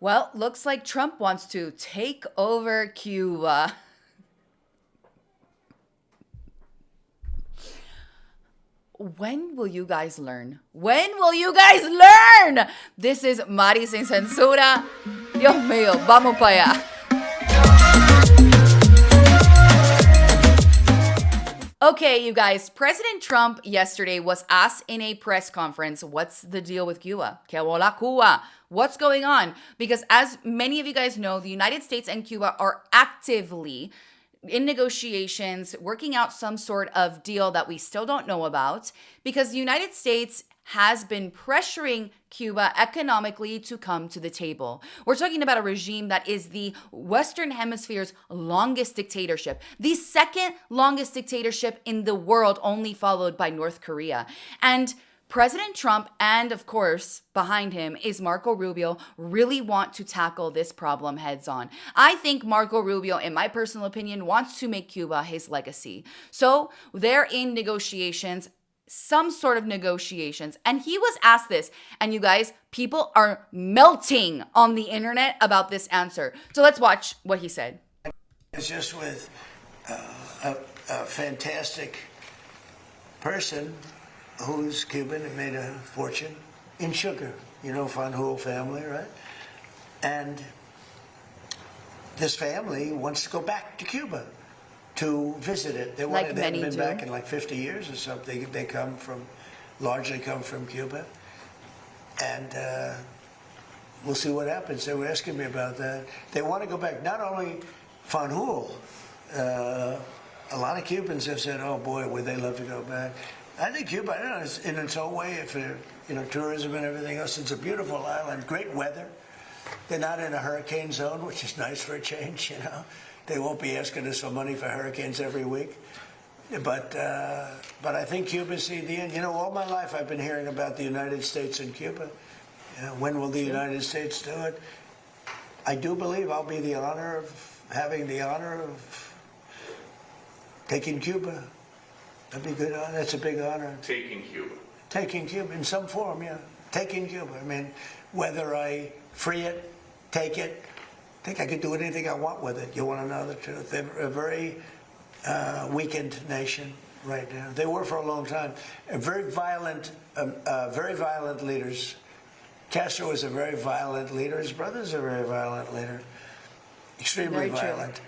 Well, looks like Trump wants to take over Cuba. When will you guys learn? When will you guys learn? This is Mari Sin Censura. Dios mío, vamos para allá. Okay, you guys, President Trump yesterday was asked in a press conference, what's the deal with Cuba? Que hola Cuba? What's going on? Because as many of you guys know, the United States and Cuba are actively in negotiations, working out some sort of deal that we still don't know about, because the United States has been pressuring Cuba economically to come to the table. We're talking about a regime that is the Western Hemisphere's longest dictatorship, the second longest dictatorship in the world, only followed by North Korea. And President Trump and, of course, behind him is Marco Rubio, really want to tackle this problem heads on. I think Marco Rubio, in my personal opinion, wants to make Cuba his legacy. So they're in negotiations, some sort of negotiations. And he was asked this, and you guys, people are melting on the internet about this answer. So let's watch what he said. It's just with a fantastic person who's Cuban and made a fortune in sugar. You know, Fanjul family, right? And this family wants to go back to Cuba to visit it. They Like they haven't many been do. back in like 50 years or something. They largely come from Cuba. And we'll see what happens. They were asking me about that. They want to go back. Not only Fanjul, a lot of Cubans have said, oh boy, would they love to go back. I think Cuba, I don't know, in its own way, for tourism and everything else, it's a beautiful island, great weather. They're not in a hurricane zone, which is nice for a change, They won't be asking us for money for hurricanes every week. But I think Cuba's the end. All my life I've been hearing about the United States and Cuba. When will the United States do it? I do believe I'll be having the honor of taking Cuba. That'd be good. That's a big honor. Taking Cuba. Taking Cuba in some form, yeah. Taking Cuba. I mean, whether I free it, take it, I think I could do anything I want with it. You want to know the truth? They're a very weakened nation right now. They were for a long time. Very violent leaders. Castro was a very violent leader. His brother's a very violent leader. Extremely violent.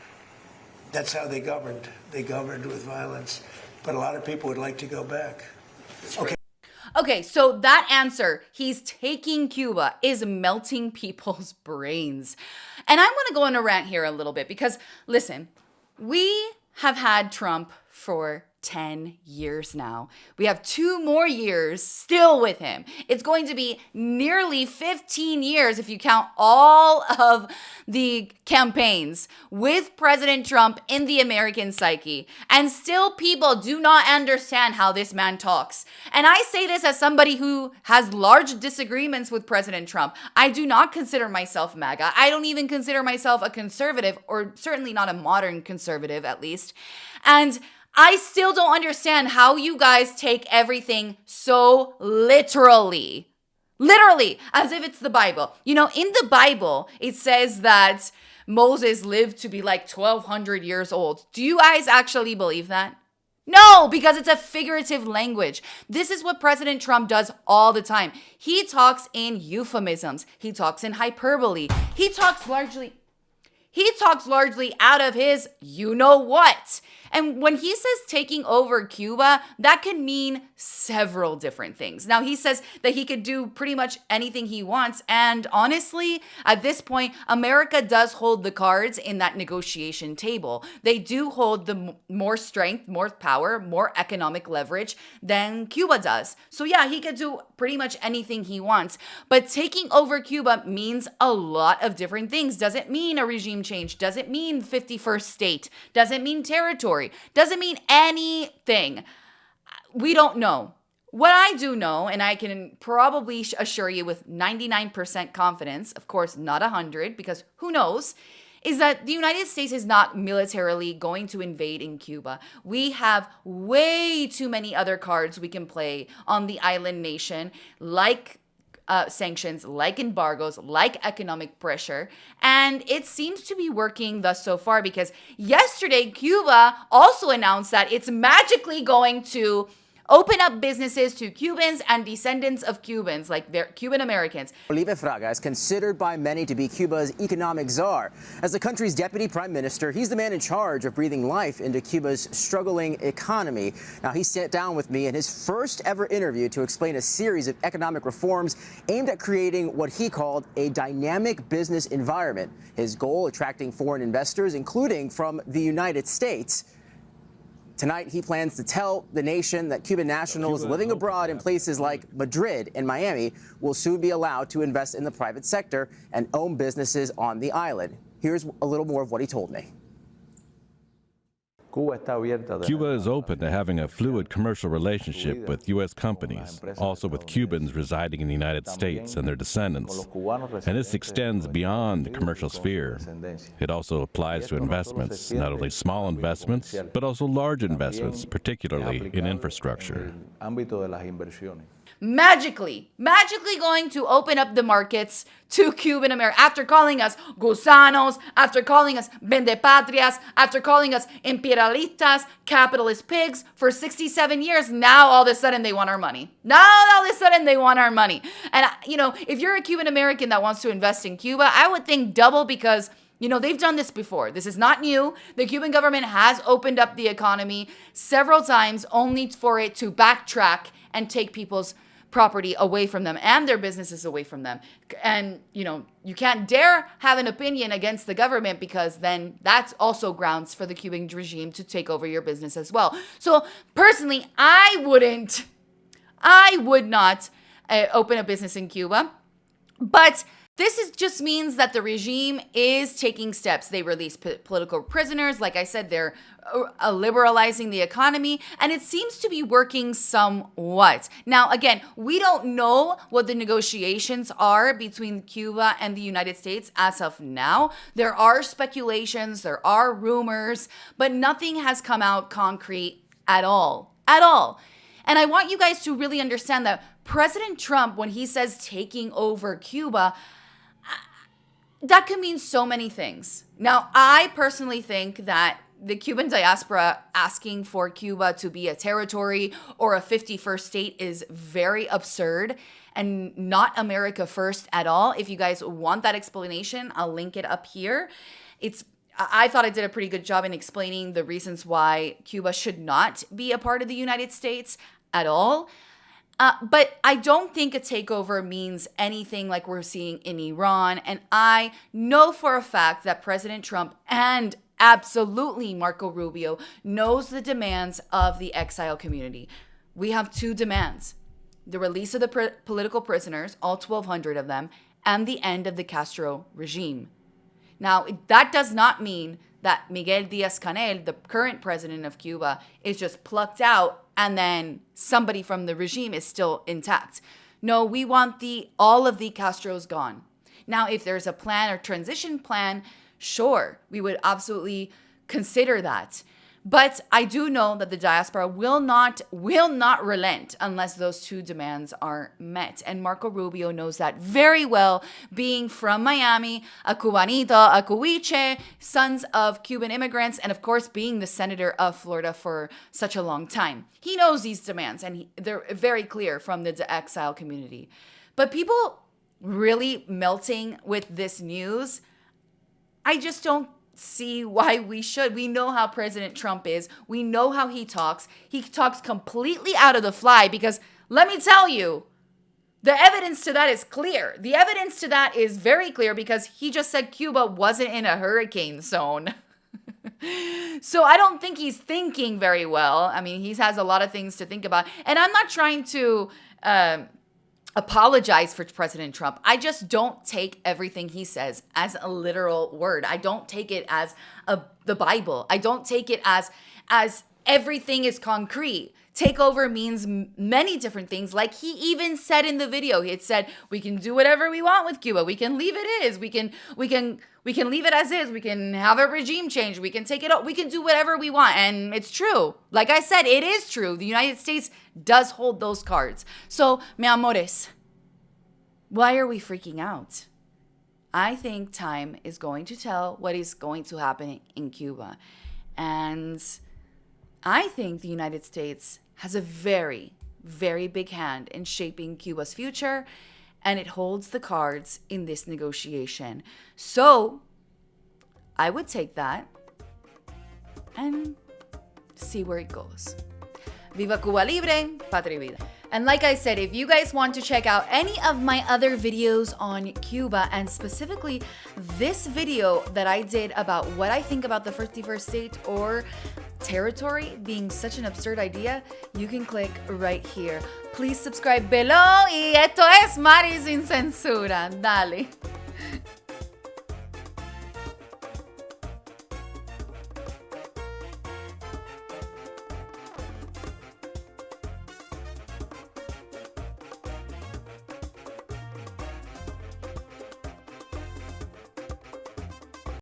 That's how they governed. They governed with violence. But a lot of people would like to go back. Okay, so that answer, he's taking Cuba, is melting people's brains. And I'm going to go on a rant here a little bit because, listen, we have had Trump for 10 years now. We have 2 more years still with him. It's going to be nearly 15 years if you count all of the campaigns with President Trump in the American psyche. And still people do not understand how this man talks. And I say this as somebody who has large disagreements with President Trump. I do not consider myself MAGA. I don't even consider myself a conservative, or certainly not a modern conservative at least. And I still don't understand how you guys take everything so literally. Literally, as if it's the Bible. In the Bible, it says that Moses lived to be like 1,200 years old. Do you guys actually believe that? No, because it's a figurative language. This is what President Trump does all the time. He talks in euphemisms. He talks in hyperbole. He talks largely out of his you-know-what. And when he says taking over Cuba, that can mean several different things. Now, he says that he could do pretty much anything he wants. And honestly, at this point, America does hold the cards in that negotiation table. They do hold the more strength, more power, more economic leverage than Cuba does. So yeah, he could do pretty much anything he wants. But taking over Cuba means a lot of different things. Doesn't mean a regime change. Doesn't mean 51st state. Doesn't mean territory. Doesn't mean anything. We don't know. What I do know, and I can probably assure you with 99% confidence, of course not 100, because who knows, is that the United States is not militarily going to invade in Cuba. We have way too many other cards we can play on the island nation, like sanctions, like embargoes, like economic pressure. And it seems to be working thus so far, because yesterday, Cuba also announced that it's magically going to open up businesses to Cubans and descendants of Cubans, like they're Cuban Americans. Felipe Fraga is considered by many to be Cuba's economic czar. As the country's deputy prime minister, he's the man in charge of breathing life into Cuba's struggling economy. Now, he sat down with me in his first ever interview to explain a series of economic reforms aimed at creating what he called a dynamic business environment. His goal, attracting foreign investors, including from the United States. Tonight, he plans to tell the nation that Cuban nationals living abroad in places like Madrid and Miami will soon be allowed to invest in the private sector and own businesses on the island. Here's a little more of what he told me. Cuba is open to having a fluid commercial relationship with U.S. companies, also with Cubans residing in the United States and their descendants. And this extends beyond the commercial sphere. It also applies to investments, not only small investments, but also large investments, particularly in infrastructure. Magically going to open up the markets to Cuban America, after calling us gusanos, after calling us vendepatrias, after calling us imperialistas, capitalist pigs for 67 years. Now all of a sudden they want our money. And if you're a Cuban American that wants to invest in Cuba, I would think double, because they've done this before. This is not new. The Cuban government has opened up the economy several times, only for it to backtrack and take people's property away from them and their businesses away from them. And, you can't dare have an opinion against the government, because then that's also grounds for the Cuban regime to take over your business as well. So personally, I would not open a business in Cuba. But this just means that the regime is taking steps. They release political prisoners. Like I said, they're liberalizing the economy, and it seems to be working somewhat. Now, again, we don't know what the negotiations are between Cuba and the United States as of now. There are speculations, there are rumors, but nothing has come out concrete at all. And I want you guys to really understand that President Trump, when he says taking over Cuba, that could mean so many things. Now, I personally think that the Cuban diaspora asking for Cuba to be a territory or a 51st state is very absurd and not America first at all. If you guys want that explanation, I'll link it up here. I thought I did a pretty good job in explaining the reasons why Cuba should not be a part of the United States at all. But I don't think a takeover means anything like we're seeing in Iran. And I know for a fact that President Trump and absolutely Marco Rubio knows the demands of the exile community. We have two demands: the release of the political prisoners, all 1,200 of them, and the end of the Castro regime. Now, that does not mean that Miguel Díaz-Canel, the current president of Cuba, is just plucked out and then somebody from the regime is still intact. No, we want all of the Castros gone. Now, if there's a plan or transition plan, sure, we would absolutely consider that. But I do know that the diaspora will not relent unless those two demands are met. And Marco Rubio knows that very well, being from Miami, a Cubanito, a Cuiche, sons of Cuban immigrants, and of course being the senator of Florida for such a long time. He knows these demands, and they're very clear from the exile community. But people really melting with this news, I just don't see why we should. We know how President Trump is. We know how he talks. He talks completely out of the fly, because let me tell you, the evidence to that is clear. The evidence to that is very clear, because he just said Cuba wasn't in a hurricane zone. So I don't think he's thinking very well. I mean, he has a lot of things to think about. And I'm not trying to apologize for President Trump. I just don't take everything he says as a literal word. I don't take it as the Bible. I don't take it as everything is concrete. Takeover means many different things. Like he even said in the video, he had said, we can do whatever we want with Cuba. We can leave it as. We can leave it as is. We can have a regime change. We can take it out. We can do whatever we want. And it's true. Like I said, it is true. The United States does hold those cards. So, mi amores, Why are we freaking out? I think time is going to tell what is going to happen in Cuba. And I think the United States has a very, very big hand in shaping Cuba's future, and it holds the cards in this negotiation. So I would take that and see where it goes. Viva Cuba Libre, Patria y Vida. And like I said, if you guys want to check out any of my other videos on Cuba, and specifically this video that I did about what I think about the 51st state or territory being such an absurd idea, you can click right here. Please subscribe below. Y esto es Mari Sin Censura. Dale.